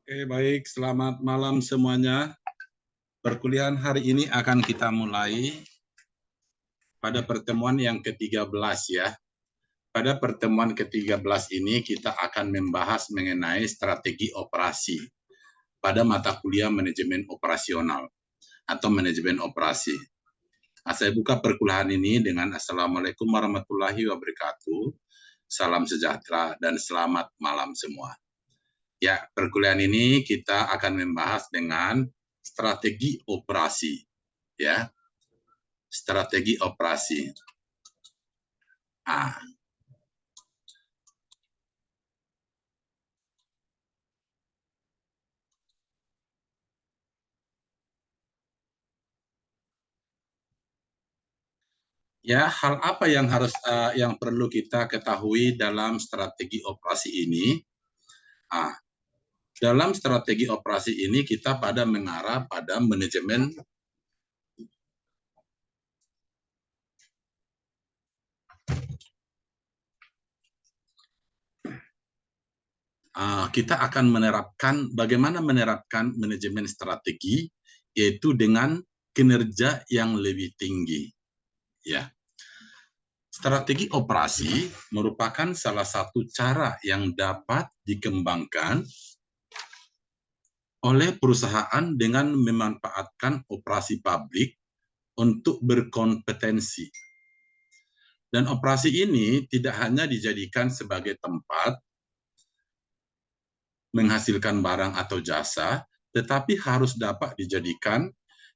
Oke, baik. Selamat malam semuanya. Perkuliahan hari ini akan kita mulai pada pertemuan yang ke-13 ya. Pada pertemuan ke-13 ini kita akan membahas mengenai strategi operasi pada mata kuliah manajemen operasional atau manajemen operasi. Saya buka perkuliahan ini dengan Assalamualaikum warahmatullahi wabarakatuh. Salam sejahtera dan selamat malam semua. Ya, perkuliahan ini kita akan membahas dengan strategi operasi, ya, strategi operasi. Ah, ya, hal apa yang yang perlu kita ketahui dalam strategi operasi ini? Ah, dalam strategi operasi ini kita pada mengarah pada manajemen kita akan menerapkan bagaimana menerapkan manajemen strategi yaitu dengan kinerja yang lebih tinggi, ya. Strategi operasi merupakan salah satu cara yang dapat dikembangkan oleh perusahaan dengan memanfaatkan operasi publik untuk berkompetensi. Dan operasi ini tidak hanya dijadikan sebagai tempat menghasilkan barang atau jasa, tetapi harus dapat dijadikan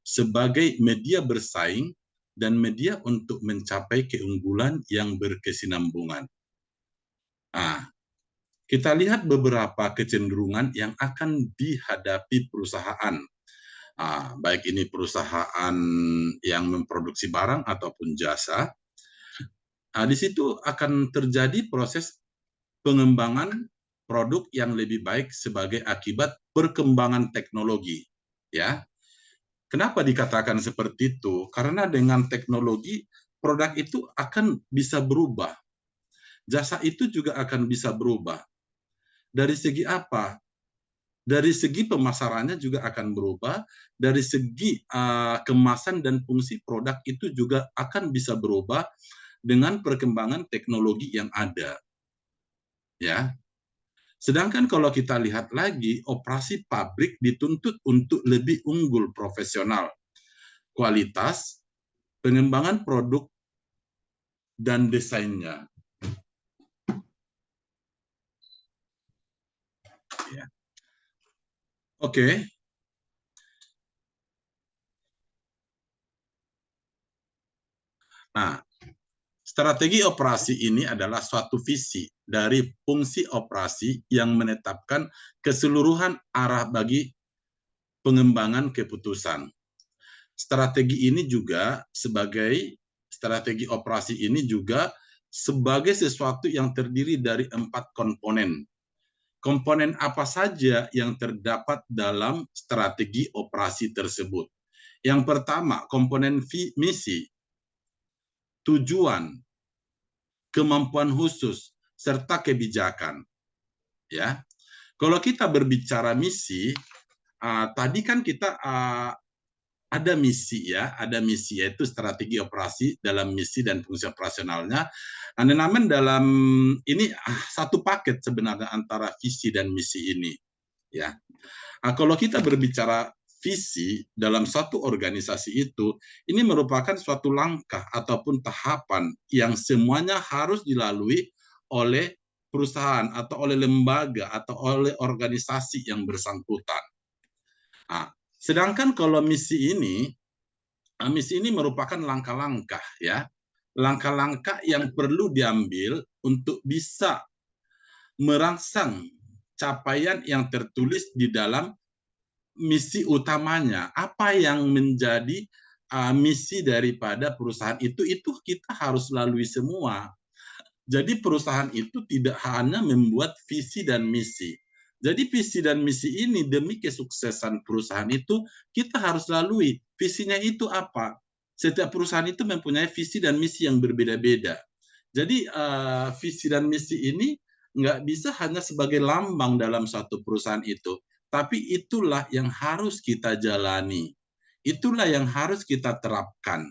sebagai media bersaing dan media untuk mencapai keunggulan yang berkesinambungan. Kita lihat beberapa kecenderungan yang akan dihadapi perusahaan, baik ini perusahaan yang memproduksi barang ataupun jasa. Di situ akan terjadi proses pengembangan produk yang lebih baik sebagai akibat perkembangan teknologi. Ya, kenapa dikatakan seperti itu? Karena dengan teknologi produk itu akan bisa berubah, jasa itu juga akan bisa berubah. Dari segi apa? Dari segi pemasarannya juga akan berubah, dari segi kemasan dan fungsi produk itu juga akan bisa berubah dengan perkembangan teknologi yang ada. Ya. Sedangkan kalau kita lihat lagi, operasi pabrik dituntut untuk lebih unggul profesional, kualitas, pengembangan produk, dan desainnya. Ya. Oke. Nah, strategi operasi ini adalah suatu visi dari fungsi operasi yang menetapkan keseluruhan arah bagi pengembangan keputusan. Strategi ini juga strategi operasi ini juga sebagai sesuatu yang terdiri dari 4 komponen. Komponen apa saja yang terdapat dalam strategi operasi tersebut? Yang pertama, komponen misi, tujuan, kemampuan khusus, serta kebijakan. Ya, kalau kita berbicara misi, tadi kan kita ada misi ya, ada misi yaitu strategi operasi dalam misi dan fungsi operasionalnya. Namun dalam ini satu paket sebenarnya antara visi dan misi ini. Ya, kalau kita berbicara visi dalam satu organisasi itu, ini merupakan suatu langkah ataupun tahapan yang semuanya harus dilalui oleh perusahaan atau oleh lembaga atau oleh organisasi yang bersangkutan. Sedangkan kalau misi ini merupakan langkah-langkah ya, langkah-langkah yang perlu diambil untuk bisa merangsang capaian yang tertulis di dalam misi utamanya. Apa yang menjadi misi daripada perusahaan itu kita harus lalui semua. Jadi perusahaan itu tidak hanya membuat visi dan misi. Jadi visi dan misi ini demi kesuksesan perusahaan itu kita harus lalui. Visinya itu apa? Setiap perusahaan itu mempunyai visi dan misi yang berbeda-beda. Jadi visi dan misi ini nggak bisa hanya sebagai lambang dalam satu perusahaan itu, tapi itulah yang harus kita jalani. Itulah yang harus kita terapkan.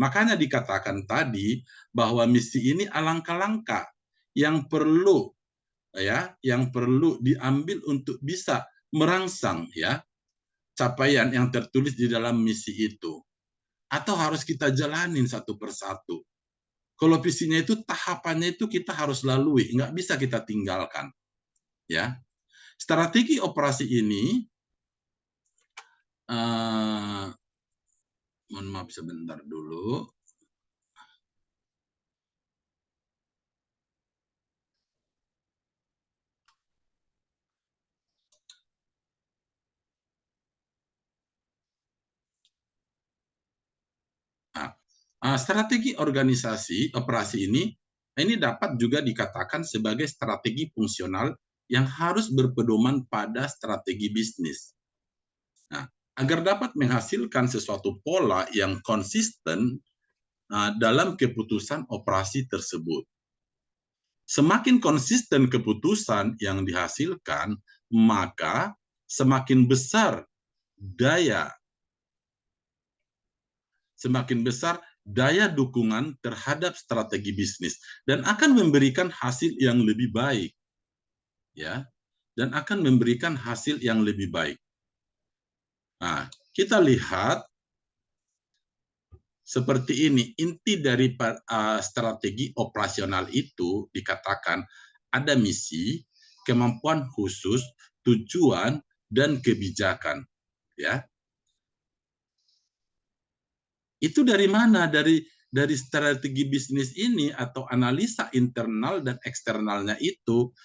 Makanya dikatakan tadi bahwa misi ini alangkah-langkah yang perlu diambil untuk bisa merangsang capaian yang tertulis di dalam misi itu. Atau harus kita jalanin satu persatu. Kalau visinya itu tahapannya itu kita harus lalui, nggak bisa kita tinggalkan. Ya, strategi operasi ini, mohon maaf sebentar dulu. Strategi organisasi operasi ini dapat juga dikatakan sebagai strategi fungsional yang harus berpedoman pada strategi bisnis. Nah, agar dapat menghasilkan sesuatu pola yang konsisten dalam keputusan operasi tersebut. Semakin konsisten keputusan yang dihasilkan, maka semakin besar daya dukungan terhadap strategi bisnis dan akan memberikan hasil yang lebih baik. Nah, kita lihat seperti ini, inti dari strategi operasional itu dikatakan ada misi, kemampuan khusus, tujuan, dan kebijakan. Itu dari mana? Dari strategi bisnis ini atau analisa internal dan eksternalnya itu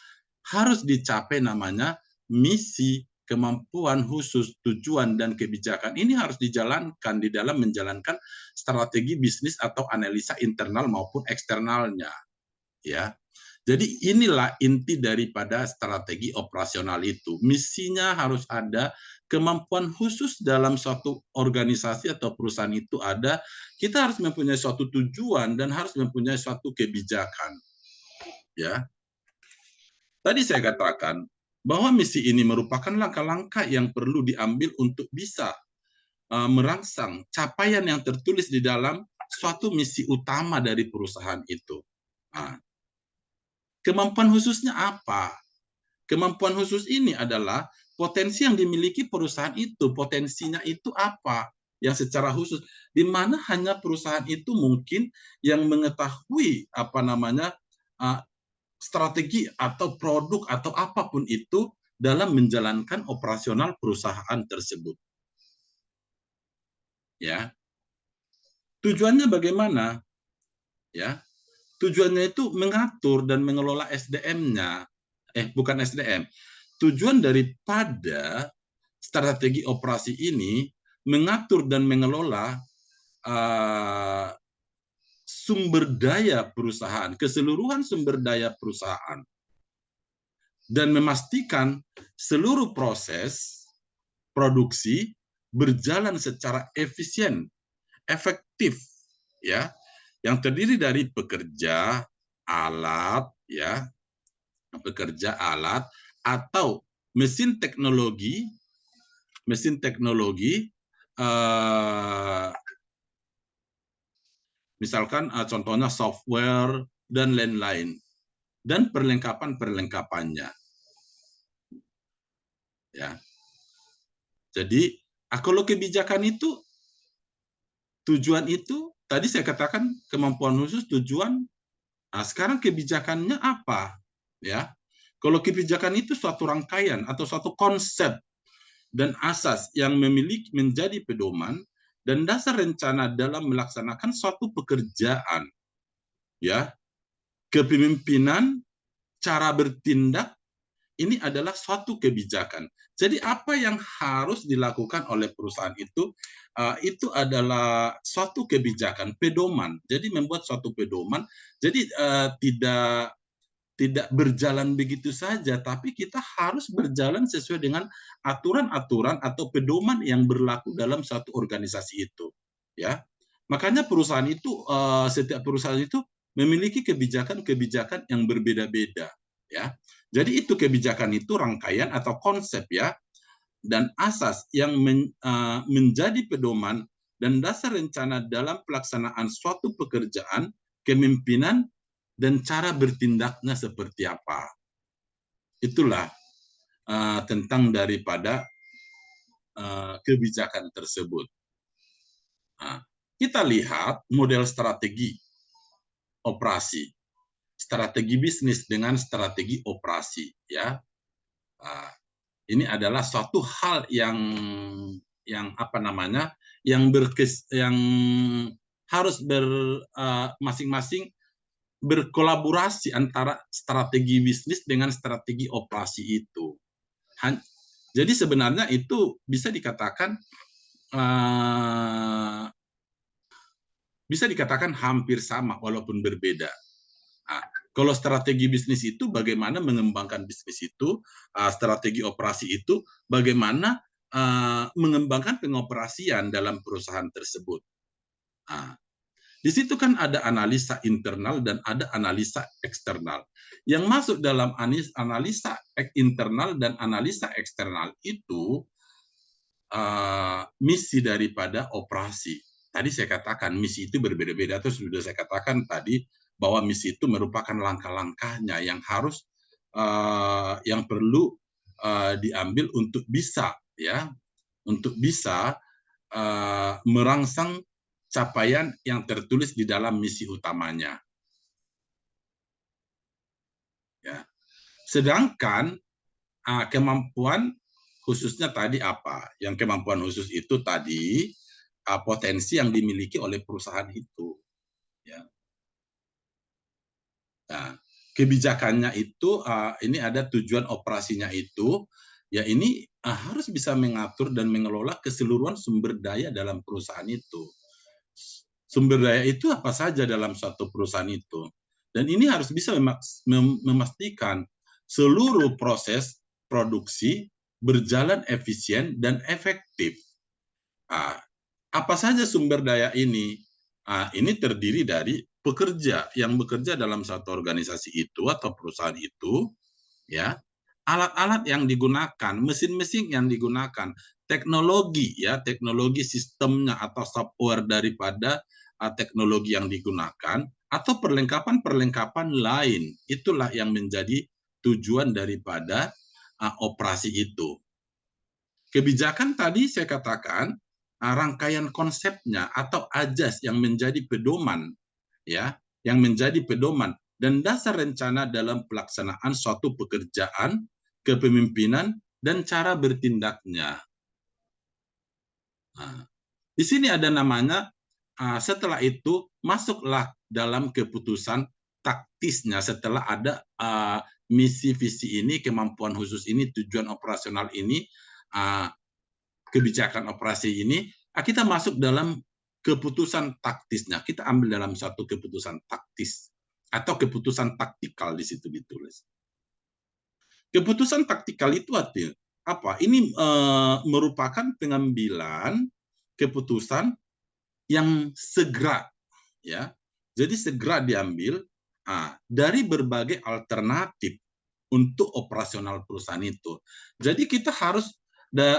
harus dicapai namanya misi, kemampuan khusus, tujuan, dan kebijakan. Ini harus dijalankan di dalam menjalankan strategi bisnis atau analisa internal maupun eksternalnya. Jadi inilah inti daripada strategi operasional itu. Misinya harus ada, kemampuan khusus dalam suatu organisasi atau perusahaan itu ada, kita harus mempunyai suatu tujuan dan harus mempunyai suatu kebijakan. Tadi saya katakan bahwa misi ini merupakan langkah-langkah yang perlu diambil untuk bisa merangsang capaian yang tertulis di dalam suatu misi utama dari perusahaan itu. Kemampuan khususnya apa? Kemampuan khusus ini adalah potensi yang dimiliki perusahaan itu. Potensinya itu apa? Yang secara khusus, di mana hanya perusahaan itu mungkin yang mengetahui strategi atau produk atau apapun itu dalam menjalankan operasional perusahaan tersebut. Tujuannya bagaimana? Tujuannya itu mengatur dan mengelola SDM-nya. Bukan SDM. Tujuan daripada strategi operasi ini mengatur dan mengelola sumber daya perusahaan, keseluruhan sumber daya perusahaan, dan memastikan seluruh proses produksi berjalan secara efisien, efektif, yang terdiri dari pekerja, alat, atau mesin teknologi, misalkan contohnya software dan lain-lain, dan perlengkapan-perlengkapannya. Jadi, kalau kebijakan itu, tujuan itu, tadi saya katakan kemampuan khusus, tujuan. Sekarang kebijakannya apa? Kalau kebijakan itu suatu rangkaian atau suatu konsep dan asas yang menjadi pedoman dan dasar rencana dalam melaksanakan suatu pekerjaan. Kepemimpinan, cara bertindak, ini adalah suatu kebijakan. Jadi apa yang harus dilakukan oleh perusahaan itu adalah suatu kebijakan, pedoman. Jadi membuat suatu pedoman, jadi tidak berjalan begitu saja, tapi kita harus berjalan sesuai dengan aturan-aturan atau pedoman yang berlaku dalam satu organisasi itu. Makanya perusahaan itu, setiap perusahaan itu memiliki kebijakan-kebijakan yang berbeda-beda. Jadi itu kebijakan itu rangkaian atau konsep dan asas yang menjadi pedoman dan dasar rencana dalam pelaksanaan suatu pekerjaan, kepemimpinan, dan cara bertindaknya seperti apa. Itulah tentang daripada kebijakan tersebut. Nah, kita lihat model strategi operasi, strategi bisnis dengan strategi operasi, ya. Ini adalah suatu hal yang apa namanya, yang harus masing-masing berkolaborasi antara strategi bisnis dengan strategi operasi itu. Jadi sebenarnya itu bisa dikatakan hampir sama walaupun berbeda. Nah, kalau strategi bisnis itu bagaimana mengembangkan bisnis itu, strategi operasi itu bagaimana mengembangkan pengoperasian dalam perusahaan tersebut. Nah, di situ kan ada analisa internal dan ada analisa eksternal. Yang masuk dalam analisa internal dan analisa eksternal itu misi daripada operasi. Tadi saya katakan misi itu berbeda-beda, terus sudah saya katakan tadi bahwa misi itu merupakan langkah-langkahnya yang harus yang perlu diambil untuk bisa merangsang capaian yang tertulis di dalam misi utamanya. Ya. Sedangkan kemampuan khususnya tadi apa? Yang kemampuan khusus itu tadi potensi yang dimiliki oleh perusahaan itu. Ya. Nah, kebijakannya itu ini ada tujuan operasinya itu, ya ini harus bisa mengatur dan mengelola keseluruhan sumber daya dalam perusahaan itu. Sumber daya itu apa saja dalam suatu perusahaan itu. Dan ini harus bisa memastikan seluruh proses produksi berjalan efisien dan efektif. Apa saja sumber daya ini? Ini terdiri dari pekerja yang bekerja dalam satu organisasi itu atau perusahaan itu, ya, alat-alat yang digunakan, mesin-mesin yang digunakan, teknologi, ya, teknologi sistemnya atau software daripada teknologi yang digunakan, atau perlengkapan-perlengkapan lain. Itulah yang menjadi tujuan daripada operasi itu. Kebijakan tadi saya katakan rangkaian konsepnya atau ajas yang menjadi pedoman, ya, yang menjadi pedoman dan dasar rencana dalam pelaksanaan suatu pekerjaan, kepemimpinan, dan cara bertindaknya. Nah, di sini ada namanya, setelah itu masuklah dalam keputusan taktisnya setelah ada misi visi ini, kemampuan khusus ini, tujuan operasional ini, kebijakan operasi ini, kita masuk dalam keputusan taktisnya. Kita ambil dalam satu keputusan taktis atau keputusan taktikal di situ ditulis. Keputusan taktikal itu artinya apa? Ini merupakan pengambilan keputusan yang segera, ya. Jadi segera diambil dari berbagai alternatif untuk operasional perusahaan itu. Jadi kita harus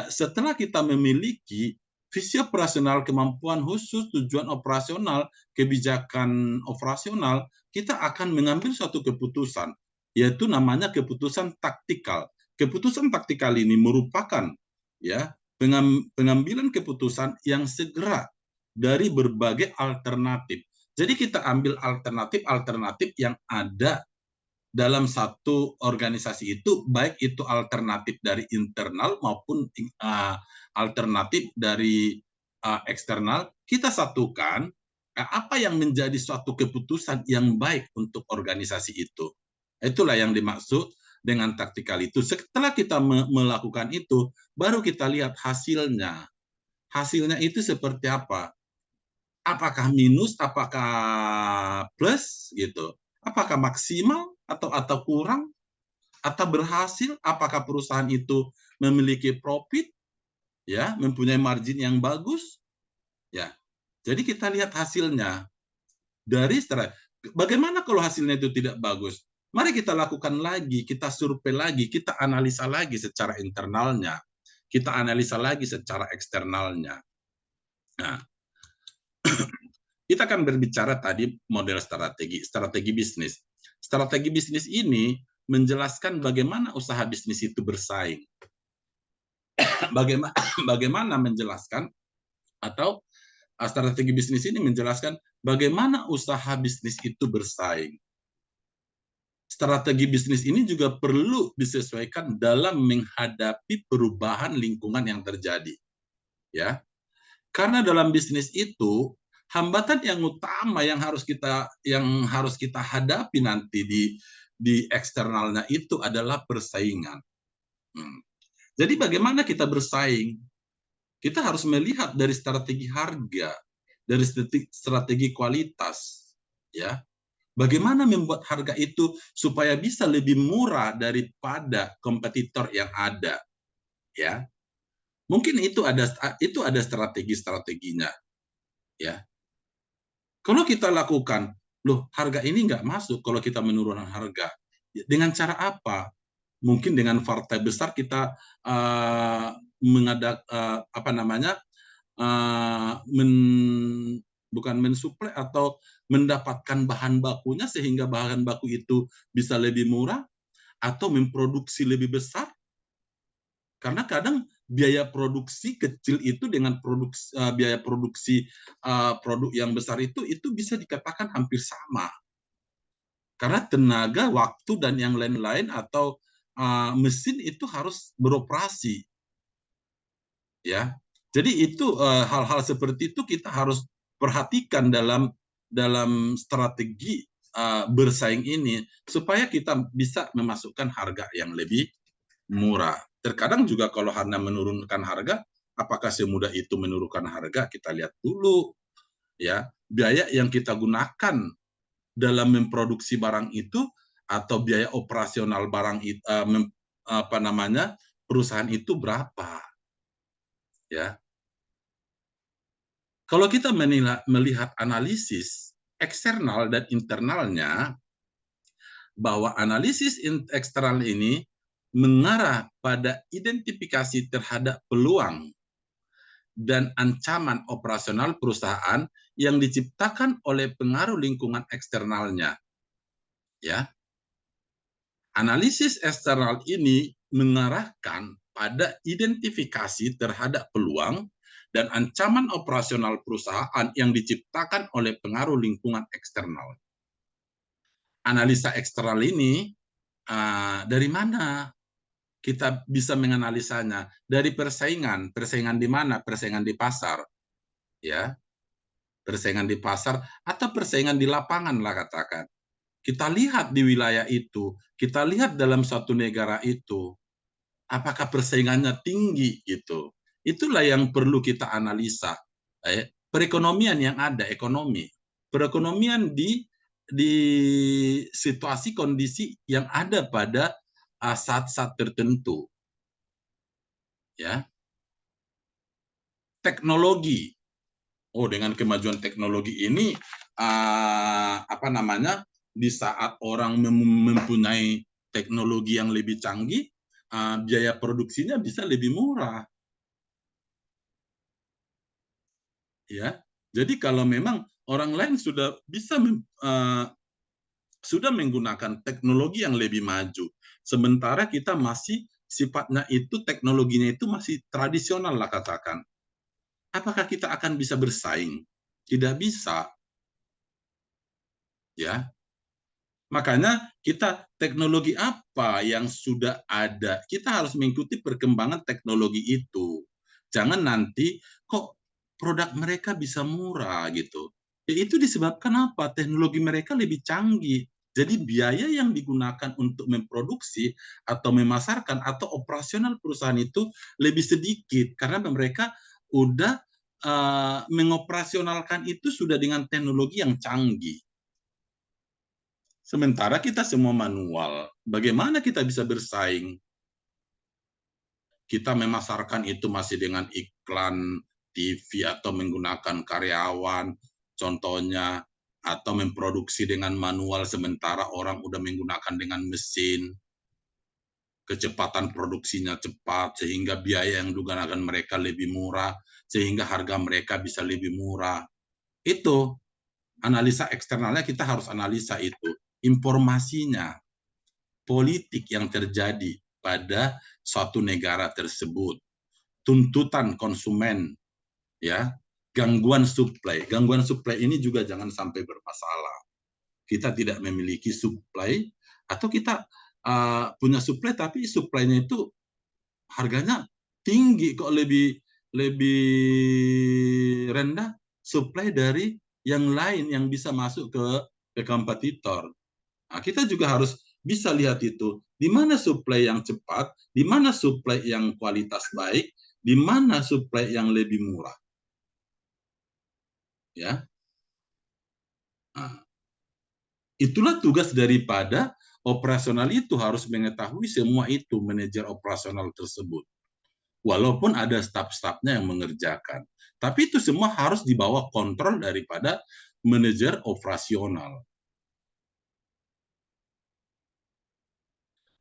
setelah kita memiliki visi operasional, kemampuan khusus, tujuan operasional, kebijakan operasional, kita akan mengambil suatu keputusan, yaitu namanya keputusan taktikal. Keputusan taktikal ini merupakan, ya, pengambilan keputusan yang segera dari berbagai alternatif. Jadi kita ambil alternatif-alternatif yang ada dalam satu organisasi itu, baik itu alternatif dari internal maupun alternatif dari eksternal, kita satukan apa yang menjadi suatu keputusan yang baik untuk organisasi itu. Itulah yang dimaksud dengan taktikal itu. Setelah kita melakukan itu, baru kita lihat hasilnya. Hasilnya itu seperti apa? Apakah minus, apakah plus, gitu? Apakah maksimal atau kurang, atau berhasil? Apakah perusahaan itu memiliki profit, ya, mempunyai margin yang bagus, ya. Jadi kita lihat hasilnya. Bagaimana kalau hasilnya itu tidak bagus? Mari kita lakukan lagi, kita survei lagi, kita analisa lagi secara internalnya. kita analisa lagi secara eksternalnya. Nah, kita akan berbicara tadi model strategi bisnis. Strategi bisnis ini menjelaskan bagaimana usaha bisnis itu bersaing. Bagaimana menjelaskan atau strategi bisnis ini menjelaskan bagaimana usaha bisnis itu bersaing. Strategi bisnis ini juga perlu disesuaikan dalam menghadapi perubahan lingkungan yang terjadi. Ya. Karena dalam bisnis itu hambatan yang utama yang harus kita hadapi nanti di eksternalnya itu adalah persaingan. Jadi bagaimana kita bersaing? Kita harus melihat dari strategi harga, dari strategi kualitas, ya. Bagaimana membuat harga itu supaya bisa lebih murah daripada kompetitor yang ada, ya. Mungkin itu ada strategi-strateginya, ya. Kalau kita lakukan, loh harga ini nggak masuk kalau kita menurunkan harga. Dengan cara apa? Mungkin dengan partai besar kita bukan mensuplai atau mendapatkan bahan bakunya sehingga bahan baku itu bisa lebih murah atau memproduksi lebih besar. Karena kadang biaya produksi kecil itu dengan biaya produksi produk yang besar itu bisa dikatakan hampir sama. Karena tenaga, waktu, dan yang lain-lain atau mesin itu harus beroperasi. Ya, jadi itu hal-hal seperti itu kita harus perhatikan dalam strategi bersaing ini supaya kita bisa memasukkan harga yang lebih murah. Terkadang juga kalau hanya menurunkan harga, apakah semudah itu menurunkan harga? Kita lihat dulu, ya, biaya yang kita gunakan dalam memproduksi barang itu atau biaya operasional barang itu, perusahaan itu berapa, ya. Kalau kita melihat analisis eksternal dan internalnya, bahwa analisis eksternal ini mengarah pada identifikasi terhadap peluang dan ancaman operasional perusahaan yang diciptakan oleh pengaruh lingkungan eksternalnya. Ya. Analisis eksternal ini mengarahkan pada identifikasi terhadap peluang dan ancaman operasional perusahaan yang diciptakan oleh pengaruh lingkungan eksternal. Analisa eksternal ini dari mana kita bisa menganalisanya? Dari persaingan. Persaingan di mana? Persaingan di pasar, ya. Persaingan di pasar atau persaingan di lapangan lah katakan. Kita lihat di wilayah itu, kita lihat dalam suatu negara itu, apakah persaingannya tinggi gitu. Itulah yang perlu kita analisa. Perekonomian yang ada, ekonomi. Perekonomian di situasi kondisi yang ada pada saat-saat tertentu. Ya. Teknologi. Oh, dengan kemajuan teknologi ini di saat orang mempunyai teknologi yang lebih canggih, biaya produksinya bisa lebih murah. Ya. Jadi kalau memang orang lain sudah bisa sudah menggunakan teknologi yang lebih maju, sementara kita masih sifatnya itu teknologinya itu masih tradisional lah katakan. Apakah kita akan bisa bersaing? Tidak bisa. Ya. Makanya kita teknologi apa yang sudah ada, kita harus mengikuti perkembangan teknologi itu. Jangan nanti kok produk mereka bisa murah gitu. Ya itu disebabkan apa? Teknologi mereka lebih canggih. Jadi biaya yang digunakan untuk memproduksi atau memasarkan atau operasional perusahaan itu lebih sedikit karena mereka udah mengoperasionalkan itu sudah dengan teknologi yang canggih. Sementara kita semua manual. Bagaimana kita bisa bersaing? Kita memasarkan itu masih dengan iklan TV atau menggunakan karyawan, contohnya, atau memproduksi dengan manual sementara orang udah menggunakan dengan mesin. kecepatan produksinya cepat, sehingga biaya yang digunakan mereka lebih murah, sehingga harga mereka bisa lebih murah. Itu analisa eksternalnya, kita harus analisa itu. Informasinya, politik yang terjadi pada suatu negara tersebut, tuntutan konsumen, ya, gangguan supply. Gangguan supply ini juga jangan sampai bermasalah. Kita tidak memiliki supply, atau kita punya supply tapi supply-nya itu harganya tinggi, kok lebih lebih rendah supply dari yang lain yang bisa masuk ke kompetitor. Nah, kita juga harus bisa lihat itu, di mana supply yang cepat, di mana supply yang kualitas baik, di mana supply yang lebih murah. Ya, nah, itulah tugas daripada operasional itu, harus mengetahui semua itu, manajer operasional tersebut. Walaupun ada staf-stafnya yang mengerjakan. Tapi itu semua harus dibawa kontrol daripada manajer operasional.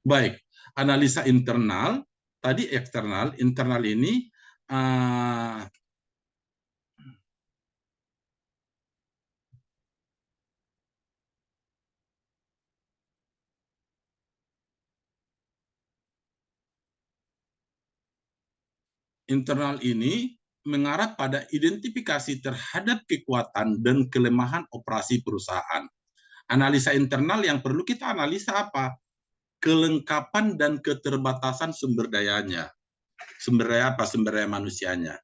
Baik, analisa internal, tadi eksternal, internal ini uh, internal ini mengarah pada identifikasi terhadap kekuatan dan kelemahan operasi perusahaan. Analisa internal yang perlu kita analisa apa? Kelengkapan dan keterbatasan sumber dayanya. Sumber daya apa? Sumber daya manusianya.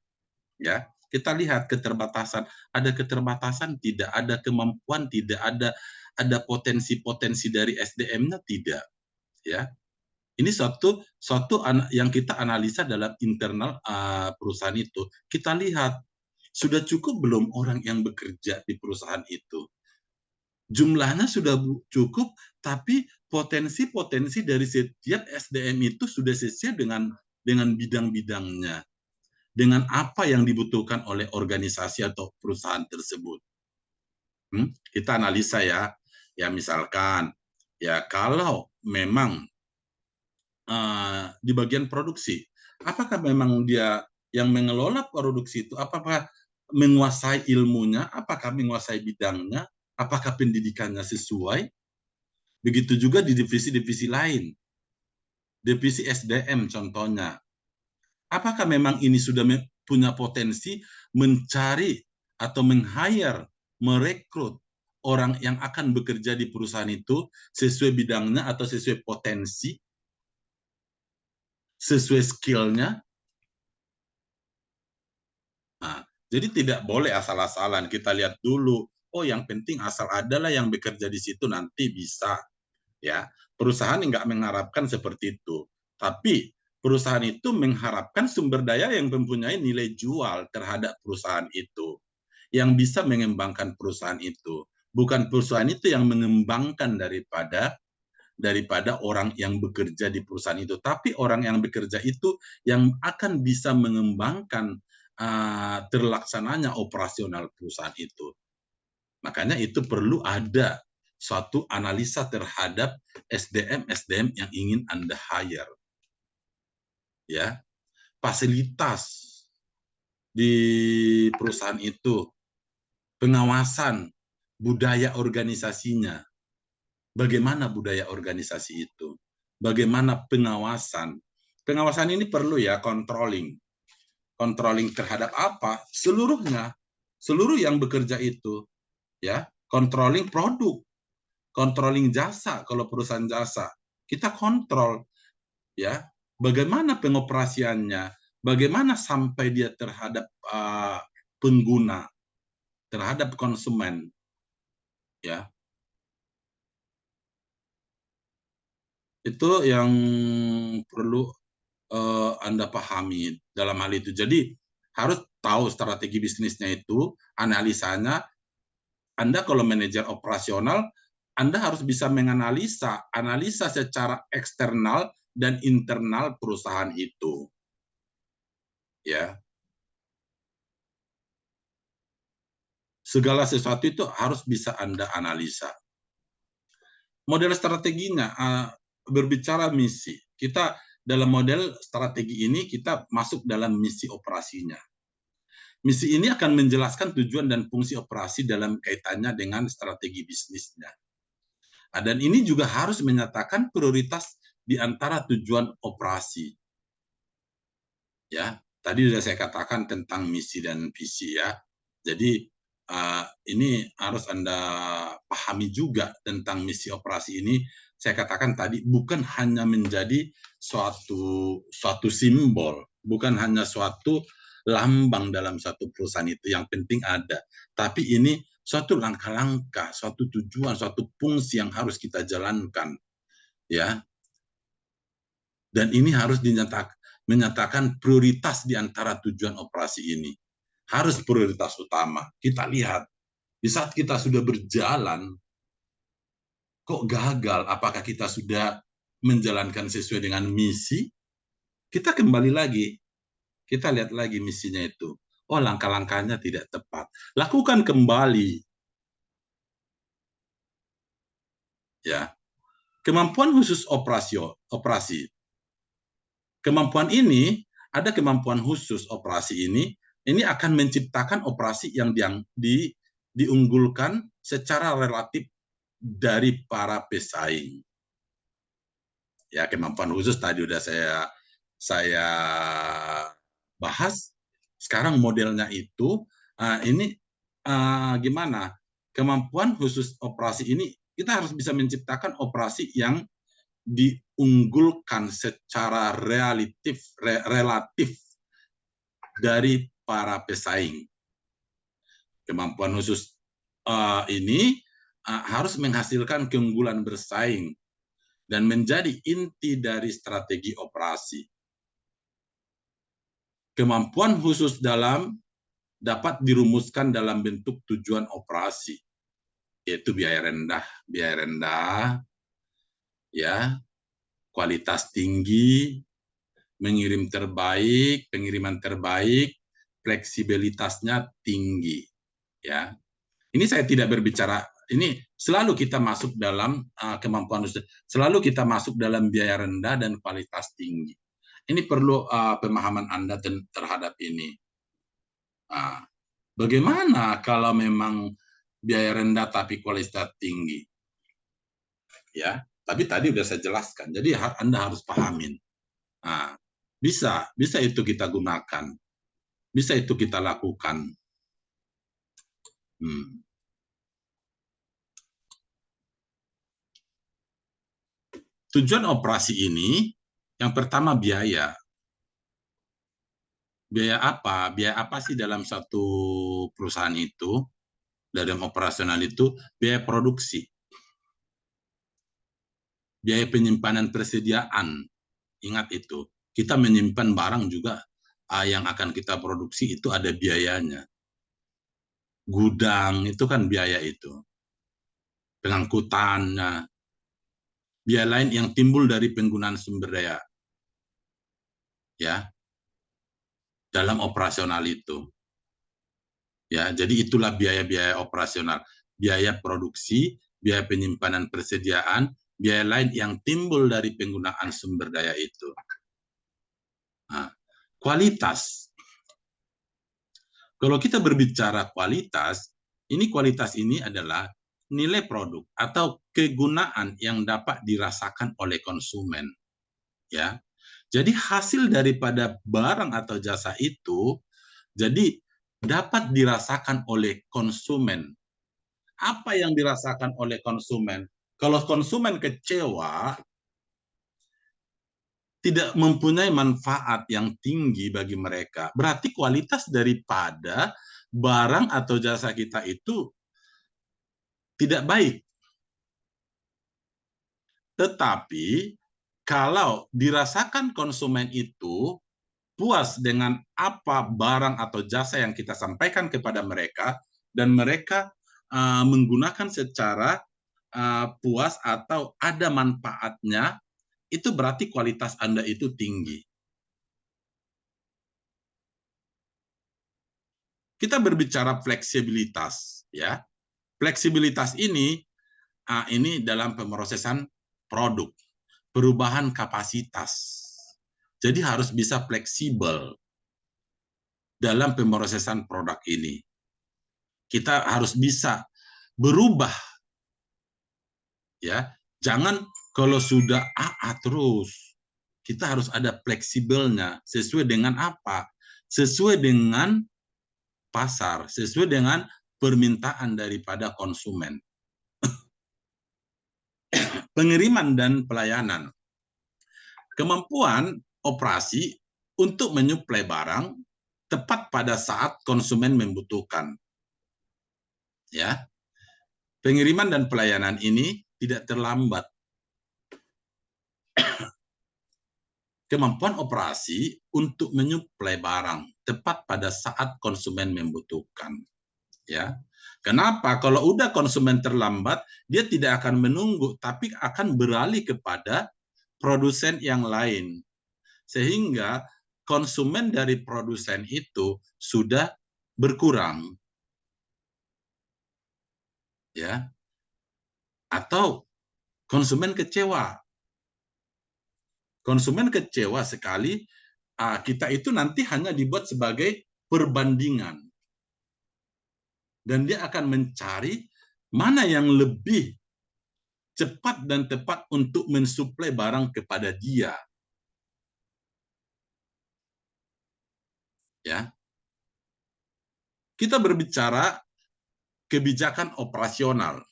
Ya, kita lihat keterbatasan. Ada keterbatasan, tidak ada kemampuan, tidak ada potensi-potensi dari SDM-nya, tidak. Ya, ini suatu yang kita analisa dalam internal perusahaan itu. Kita lihat sudah cukup belum orang yang bekerja di perusahaan itu. Jumlahnya sudah cukup, tapi potensi-potensi dari setiap SDM itu sudah sesuai dengan bidang-bidangnya, dengan apa yang dibutuhkan oleh organisasi atau perusahaan tersebut. Kita analisa ya, misalkan ya, kalau memang di bagian produksi, apakah memang dia yang mengelola produksi itu, apakah menguasai ilmunya, apakah menguasai bidangnya, apakah pendidikannya sesuai. Begitu juga di divisi-divisi lain, divisi SDM contohnya. Apakah memang ini sudah punya potensi mencari atau meng-hire, merekrut orang yang akan bekerja di perusahaan itu sesuai bidangnya atau sesuai potensi, sesuai skill-nya. Nah, jadi tidak boleh asal-asalan. Kita lihat dulu, oh yang penting asal adalah yang bekerja di situ nanti bisa. Ya, perusahaan nggak mengharapkan seperti itu. Tapi perusahaan itu mengharapkan sumber daya yang mempunyai nilai jual terhadap perusahaan itu, yang bisa mengembangkan perusahaan itu. Bukan perusahaan itu yang mengembangkan daripada orang yang bekerja di perusahaan itu, tapi orang yang bekerja itu yang akan bisa mengembangkan terlaksananya operasional perusahaan itu. Makanya itu perlu ada suatu analisa terhadap SDM yang ingin Anda hire. Ya, fasilitas di perusahaan itu, pengawasan, budaya organisasinya. Bagaimana budaya organisasi itu? Bagaimana pengawasan? Pengawasan ini perlu ya, controlling. Controlling terhadap apa? Seluruhnya. Seluruh yang bekerja itu, ya, controlling produk, controlling jasa. Kalau perusahaan jasa, kita kontrol, ya, bagaimana pengoperasiannya, bagaimana sampai dia terhadap pengguna, terhadap konsumen, ya. Itu yang perlu Anda pahami dalam hal itu. Jadi harus tahu strategi bisnisnya itu, analisanya. Anda kalau manajer operasional, Anda harus bisa analisa secara eksternal dan internal perusahaan itu. Ya. Segala sesuatu itu harus bisa Anda analisa. Model strateginya, berbicara misi. Kita dalam model strategi ini kita masuk dalam misi operasinya. Misi ini akan menjelaskan tujuan dan fungsi operasi dalam kaitannya dengan strategi bisnisnya. Dan ini juga harus menyatakan prioritas di antara tujuan operasi. Ya, tadi sudah saya katakan tentang misi dan visi ya. Jadi ini harus Anda pahami juga tentang misi operasi ini. Saya katakan tadi bukan hanya menjadi suatu simbol, bukan hanya suatu lambang dalam satu perusahaan itu yang penting ada, tapi ini suatu langkah-langkah, suatu tujuan, suatu fungsi yang harus kita jalankan, ya. Dan ini harus menyatakan prioritas di antara tujuan operasi ini. Harus prioritas utama. Kita lihat, di saat kita sudah berjalan, kok gagal? Apakah kita sudah menjalankan sesuai dengan misi? Kita kembali lagi, kita lihat lagi misinya itu. Oh, langkah-langkahnya tidak tepat. Lakukan kembali. Ya. Kemampuan khusus operasi. Kemampuan ini, ada kemampuan khusus operasi ini akan menciptakan operasi yang diunggulkan secara relatif dari para pesaing. Ya, kemampuan khusus tadi sudah saya bahas. Sekarang modelnya itu ini gimana? Kemampuan khusus operasi ini kita harus bisa menciptakan operasi yang diunggulkan secara relatif dari para pesaing. Kemampuan khusus ini harus menghasilkan keunggulan bersaing dan menjadi inti dari strategi operasi. Kemampuan khusus dapat dirumuskan dalam bentuk tujuan operasi, yaitu biaya rendah, ya, kualitas tinggi, pengiriman terbaik, fleksibilitasnya tinggi, ya. Ini saya tidak berbicara, ini selalu kita masuk dalam kemampuan, selalu kita masuk dalam biaya rendah dan kualitas tinggi. Ini perlu pemahaman Anda terhadap ini. Bagaimana kalau memang biaya rendah tapi kualitas tinggi? Ya, tapi tadi sudah saya jelaskan. Jadi Anda harus pahamin. Bisa itu kita gunakan, bisa itu kita lakukan. Tujuan operasi ini, yang pertama biaya. Biaya apa? Biaya apa sih dalam satu perusahaan itu? Dalam operasional itu, biaya produksi. Biaya penyimpanan persediaan. Ingat itu. Kita menyimpan barang juga yang akan kita produksi itu ada biayanya. Gudang itu kan biaya itu. Pengangkutannya. Biaya lain yang timbul dari penggunaan sumber daya. Ya. Dalam operasional itu. Ya, jadi itulah biaya-biaya operasional, biaya produksi, biaya penyimpanan persediaan, biaya lain yang timbul dari penggunaan sumber daya itu. Nah, kualitas. Kalau kita berbicara kualitas ini adalah nilai produk atau kegunaan yang dapat dirasakan oleh konsumen. Ya, jadi hasil daripada barang atau jasa itu, jadi dapat dirasakan oleh konsumen. Apa yang dirasakan oleh konsumen? Kalau konsumen kecewa, tidak mempunyai manfaat yang tinggi bagi mereka, berarti kualitas daripada barang atau jasa kita itu tidak baik. Tetapi kalau dirasakan konsumen itu puas dengan apa barang atau jasa yang kita sampaikan kepada mereka, dan mereka menggunakan secara puas atau ada manfaatnya, itu berarti kualitas Anda itu tinggi. Kita berbicara fleksibilitas, ya. Fleksibilitas ini dalam pemrosesan produk. perubahan kapasitas. Jadi harus bisa fleksibel dalam pemrosesan produk ini. Kita harus bisa berubah, ya. Jangan kalau sudah AA terus. Kita harus ada fleksibelnya. Sesuai dengan apa? Sesuai dengan pasar, sesuai dengan permintaan daripada konsumen. Pengiriman dan pelayanan. Kemampuan operasi untuk menyuplai barang tepat pada saat konsumen membutuhkan. Ya. Pengiriman dan pelayanan ini tidak terlambat. Kemampuan operasi untuk menyuplai barang tepat pada saat konsumen membutuhkan. Ya. Kenapa? Kalau udah konsumen terlambat, dia tidak akan menunggu, tapi akan beralih kepada produsen yang lain. Sehingga konsumen dari produsen itu sudah berkurang. Ya. Atau konsumen kecewa. Konsumen kecewa sekali, kita itu nanti hanya dibuat sebagai perbandingan. Dan dia akan mencari mana yang lebih cepat dan tepat untuk mensuplai barang kepada dia. Ya. Kita berbicara kebijakan operasional.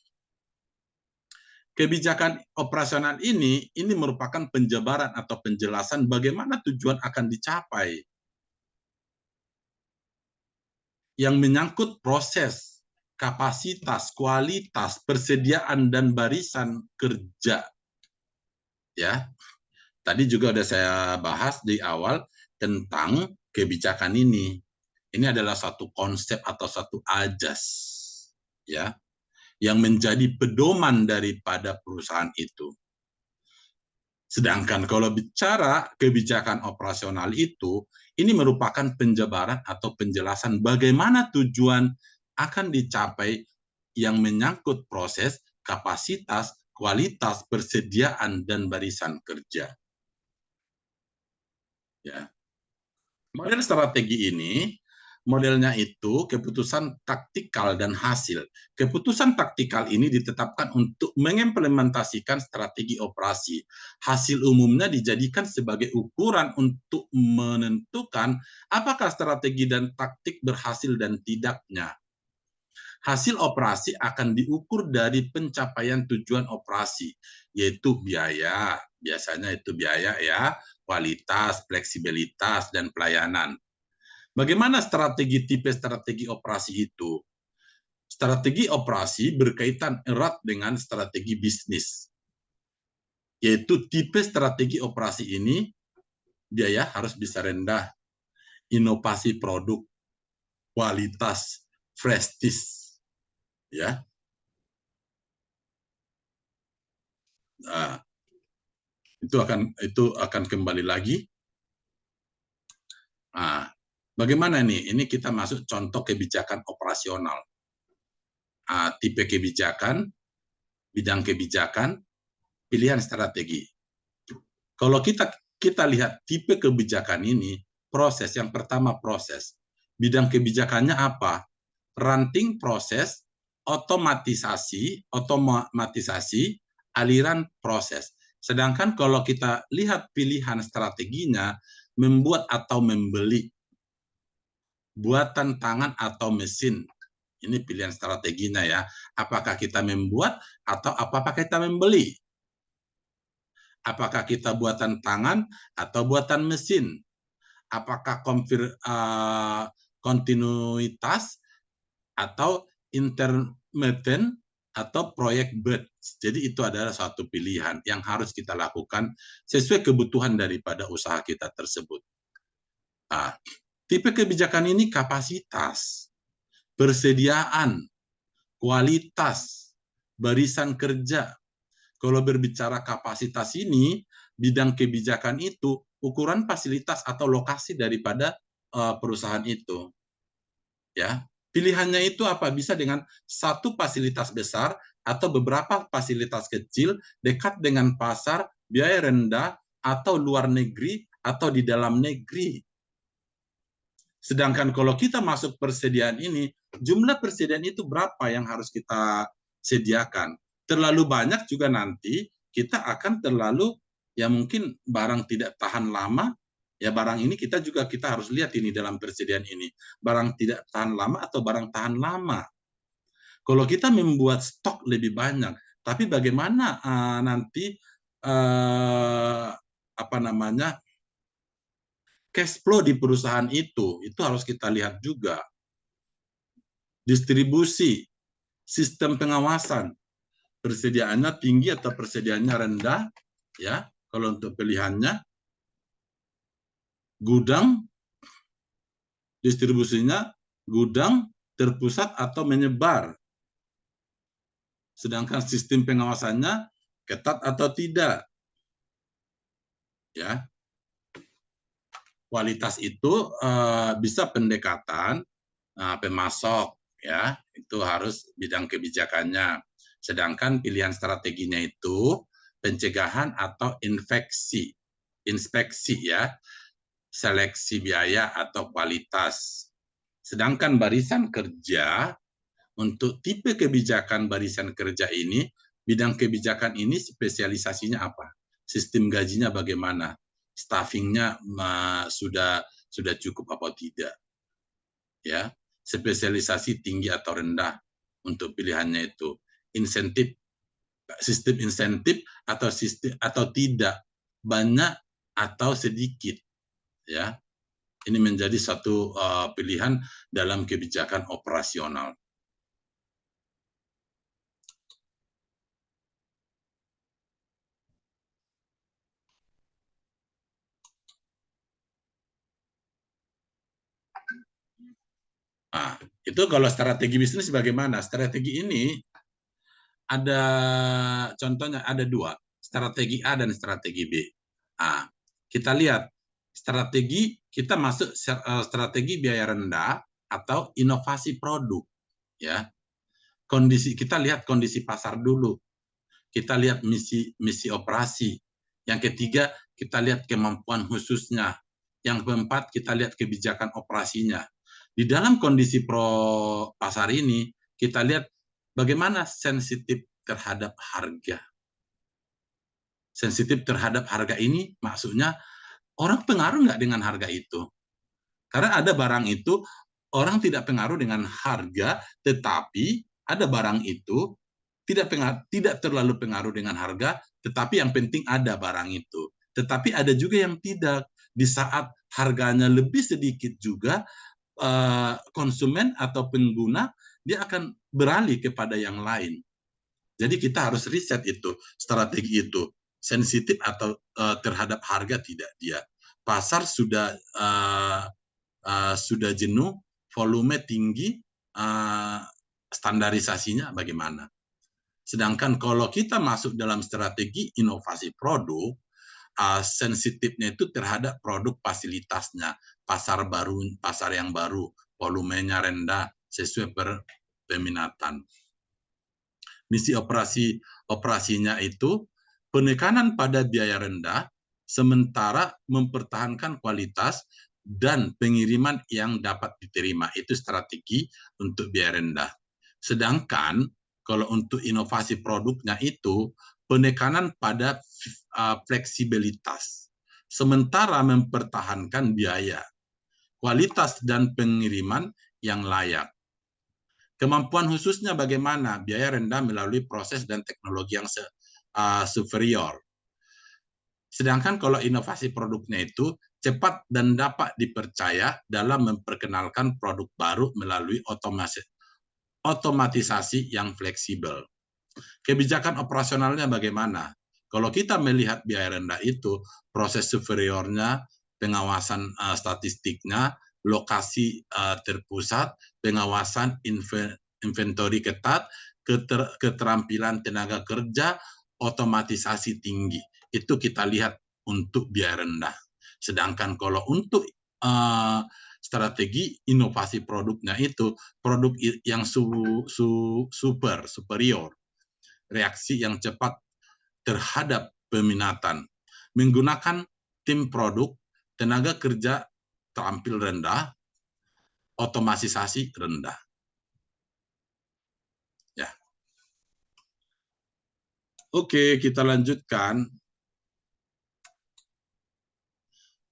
Kebijakan operasional ini merupakan penjabaran atau penjelasan bagaimana tujuan akan dicapai. Yang menyangkut proses, kapasitas, kualitas, persediaan, dan barisan kerja. Ya, tadi juga sudah saya bahas di awal tentang kebijakan ini. Ini adalah satu konsep atau satu ajas, ya, yang menjadi pedoman daripada perusahaan itu. Sedangkan kalau bicara kebijakan operasional itu, ini merupakan penjabaran atau penjelasan bagaimana tujuan akan dicapai yang menyangkut proses, kapasitas, kualitas, persediaan, dan barisan kerja. Ya. Model strategi ini, modelnya itu keputusan taktikal dan hasil. Keputusan taktikal ini ditetapkan untuk mengimplementasikan strategi operasi. Hasil umumnya dijadikan sebagai ukuran untuk menentukan apakah strategi dan taktik berhasil dan tidaknya. Hasil operasi akan diukur dari pencapaian tujuan operasi, yaitu biaya, biasanya itu biaya ya, kualitas, fleksibilitas, dan pelayanan. Bagaimana tipe strategi operasi itu? Strategi operasi berkaitan erat dengan strategi bisnis, yaitu tipe strategi operasi ini biaya harus bisa rendah, inovasi produk, kualitas, prestis, ya. Nah, itu akan kembali lagi. Nah, bagaimana nih? Ini kita masuk contoh kebijakan operasional. Tipe kebijakan, bidang kebijakan, pilihan strategi. Kalau kita lihat tipe kebijakan ini, proses yang pertama proses. Bidang kebijakannya apa? Ranting proses, otomatisasi, aliran proses. Sedangkan kalau kita lihat pilihan strateginya, membuat atau membeli, buatan tangan atau mesin. Ini pilihan strateginya ya. Apakah kita membuat atau apakah kita membeli? Apakah kita buatan tangan atau buatan mesin? Apakah kontinuitas atau intermittent atau proyek batch. Jadi itu adalah suatu pilihan yang harus kita lakukan sesuai kebutuhan daripada usaha kita tersebut. Tipe kebijakan ini kapasitas, persediaan, kualitas, barisan kerja. Kalau berbicara kapasitas ini, bidang kebijakan itu ukuran fasilitas atau lokasi daripada perusahaan itu. Ya, pilihannya itu apa? Bisa dengan satu fasilitas besar atau beberapa fasilitas kecil dekat dengan pasar biaya rendah, atau luar negeri, atau di dalam negeri. Sedangkan kalau kita masuk persediaan ini, jumlah persediaan itu berapa yang harus kita sediakan? Terlalu banyak juga nanti kita akan terlalu, ya mungkin barang tidak tahan lama, ya barang ini kita harus lihat ini dalam persediaan ini. Barang tidak tahan lama atau barang tahan lama. Kalau kita membuat stok lebih banyak, tapi bagaimana nanti apa namanya cash flow di perusahaan itu harus kita lihat juga. Distribusi, sistem pengawasan, persediaannya tinggi atau persediaannya rendah, ya. Kalau untuk pilihannya, gudang, distribusinya gudang, terpusat atau menyebar. Sedangkan sistem pengawasannya ketat atau tidak, ya. Kualitas itu bisa pendekatan pemasok, ya, itu harus bidang kebijakannya. Sedangkan pilihan strateginya itu pencegahan atau inspeksi, ya, seleksi biaya atau kualitas. Sedangkan barisan kerja, untuk tipe kebijakan barisan kerja ini, bidang kebijakan ini spesialisasinya apa? Sistem gajinya bagaimana? Staffingnya sudah cukup apa tidak? Ya, spesialisasi tinggi atau rendah untuk pilihannya itu. Insentif, sistem insentif atau tidak, banyak atau sedikit, ya. Ini menjadi satu pilihan dalam kebijakan operasional. Nah, itu kalau strategi bisnis bagaimana? Strategi ini ada contohnya, ada dua, strategi A dan strategi B. Nah, kita lihat strategi, kita masuk strategi biaya rendah atau inovasi produk, ya. Kita lihat kondisi pasar dulu. Kita lihat misi operasi. Yang ketiga, kita lihat kemampuan khususnya. Yang keempat, kita lihat kebijakan operasinya. Di dalam kondisi pasar ini, kita lihat bagaimana sensitif terhadap harga. Sensitif terhadap harga ini maksudnya orang pengaruh nggak dengan harga itu? Karena ada barang itu orang tidak pengaruh dengan harga, tetapi ada barang itu tidak terlalu pengaruh dengan harga, tetapi yang penting ada barang itu. Tetapi ada juga yang tidak. Di saat harganya lebih sedikit juga, konsumen atau pengguna dia akan beralih kepada yang lain. Jadi kita harus riset itu, strategi itu sensitif atau terhadap harga tidak dia. Pasar sudah jenuh, volume tinggi, standarisasinya bagaimana. Sedangkan kalau kita masuk dalam strategi inovasi produk, sensitifnya itu terhadap produk fasilitasnya, pasar yang baru, volumenya rendah, sesuai peminatan. Misi operasinya itu penekanan pada biaya rendah, sementara mempertahankan kualitas dan pengiriman yang dapat diterima. Itu strategi untuk biaya rendah. Sedangkan kalau untuk inovasi produknya itu penekanan pada fleksibilitas, sementara mempertahankan biaya, kualitas dan pengiriman yang layak. Kemampuan khususnya bagaimana? Biaya rendah melalui proses dan teknologi yang superior. Sedangkan kalau inovasi produknya itu cepat dan dapat dipercaya dalam memperkenalkan produk baru melalui otomatisasi yang fleksibel. Kebijakan operasionalnya bagaimana? Kalau kita melihat biaya rendah itu, proses superiornya, pengawasan statistiknya, lokasi terpusat, pengawasan inventory ketat, keterampilan tenaga kerja, otomatisasi tinggi. Itu kita lihat untuk biaya rendah. Sedangkan kalau untuk strategi inovasi produknya itu, produk yang superior, reaksi yang cepat terhadap peminatan. Menggunakan tim produk, tenaga kerja terampil rendah, otomatisasi rendah. Ya. Oke, kita lanjutkan.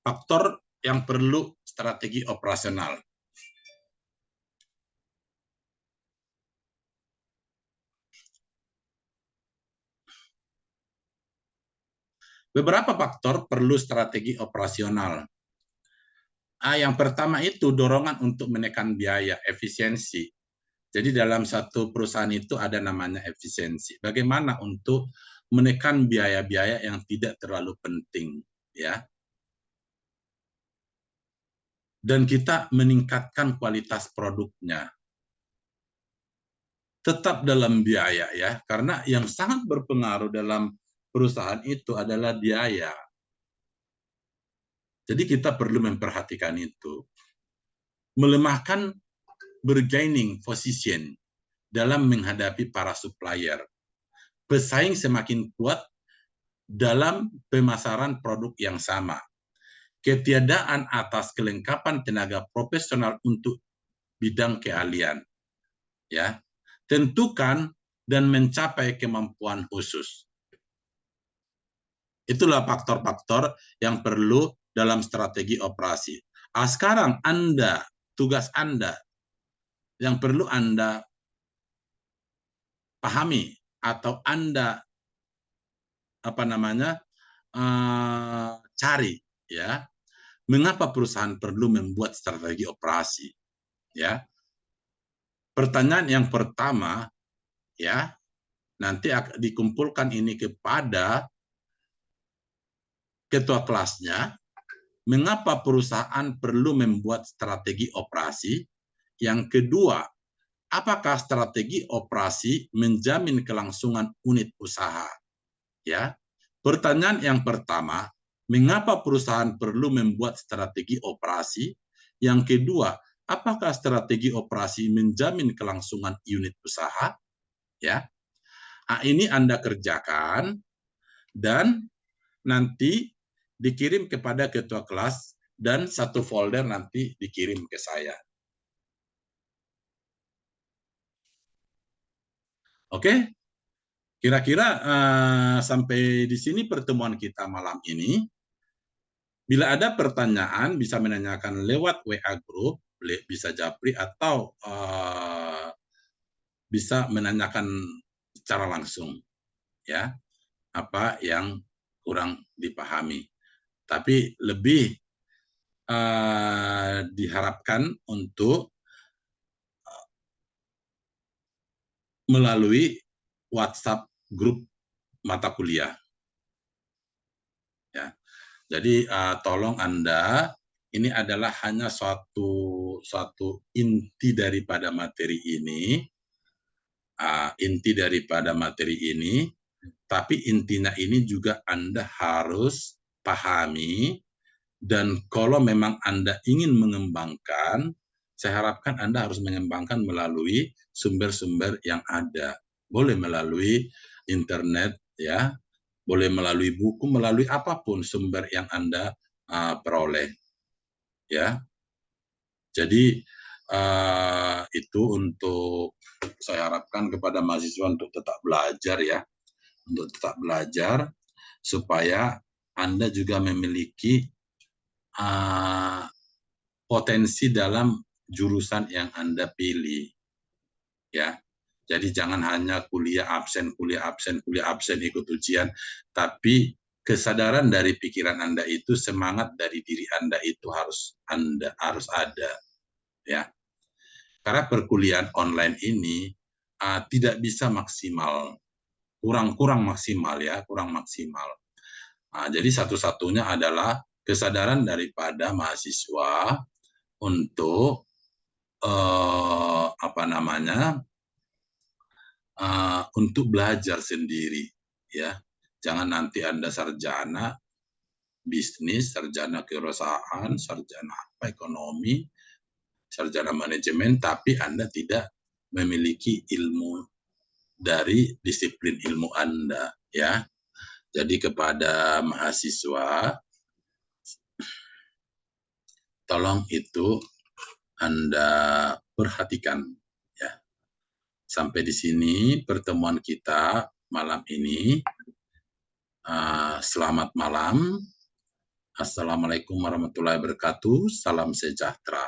Faktor yang perlu strategi operasional. Beberapa faktor perlu strategi operasional. Yang pertama itu dorongan untuk menekan biaya, efisiensi. Jadi dalam satu perusahaan itu ada namanya efisiensi. Bagaimana untuk menekan biaya-biaya yang tidak terlalu penting, ya. Dan kita meningkatkan kualitas produknya. Tetap dalam biaya, ya, karena yang sangat berpengaruh dalam perusahaan itu adalah biaya. Jadi kita perlu memperhatikan itu. Melemahkan bargaining position dalam menghadapi para supplier. Pesaing semakin kuat dalam pemasaran produk yang sama. Ketiadaan atas kelengkapan tenaga profesional untuk bidang keahlian. Ya, tentukan dan mencapai kemampuan khusus. Itulah faktor-faktor yang perlu dalam strategi operasi. Sekarang tugas Anda yang perlu Anda pahami atau Anda cari, ya, mengapa perusahaan perlu membuat strategi operasi, ya. Pertanyaan yang pertama, ya, nanti akan dikumpulkan ini kepada ketua kelasnya, mengapa perusahaan perlu membuat strategi operasi. Yang kedua, apakah strategi operasi menjamin kelangsungan unit usaha, ya. Pertanyaan yang pertama, mengapa perusahaan perlu membuat strategi operasi? Yang kedua, apakah strategi operasi menjamin kelangsungan unit usaha? Ya, ini Anda kerjakan dan nanti dikirim kepada ketua kelas dan satu folder nanti dikirim ke saya. Oke, kira-kira sampai di sini pertemuan kita malam ini. Bila ada pertanyaan, bisa menanyakan lewat WA Group, bisa Japri, atau bisa menanyakan secara langsung, ya, apa yang kurang dipahami. Tapi lebih diharapkan untuk melalui WhatsApp grup mata kuliah. Ya. Jadi tolong Anda, ini adalah hanya suatu inti daripada materi ini, tapi intinya ini juga Anda harus pahami, dan kalau memang Anda ingin mengembangkan, saya harapkan Anda harus mengembangkan melalui sumber-sumber yang ada. Boleh melalui internet, ya, boleh melalui buku, melalui apapun sumber yang Anda peroleh, ya. Jadi itu untuk saya harapkan kepada mahasiswa untuk tetap belajar, ya, untuk tetap belajar supaya Anda juga memiliki potensi dalam jurusan yang Anda pilih, ya. Jadi jangan hanya kuliah absen ikut ujian, tapi kesadaran dari pikiran Anda itu, semangat dari diri Anda itu harus ada, ya. Karena perkuliahan online ini tidak bisa maksimal, kurang maksimal, ya, kurang maksimal. Jadi satu-satunya adalah kesadaran daripada mahasiswa untuk untuk belajar sendiri, ya. Jangan nanti Anda sarjana bisnis, sarjana kewirausahaan, sarjana ekonomi, sarjana manajemen, tapi Anda tidak memiliki ilmu dari disiplin ilmu Anda, ya. Jadi kepada mahasiswa, tolong itu Anda perhatikan ya. Sampai di sini pertemuan kita malam ini. Selamat malam. Assalamualaikum warahmatullahi wabarakatuh. Salam sejahtera.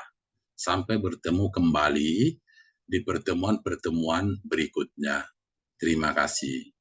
Sampai bertemu kembali di pertemuan-pertemuan berikutnya. Terima kasih.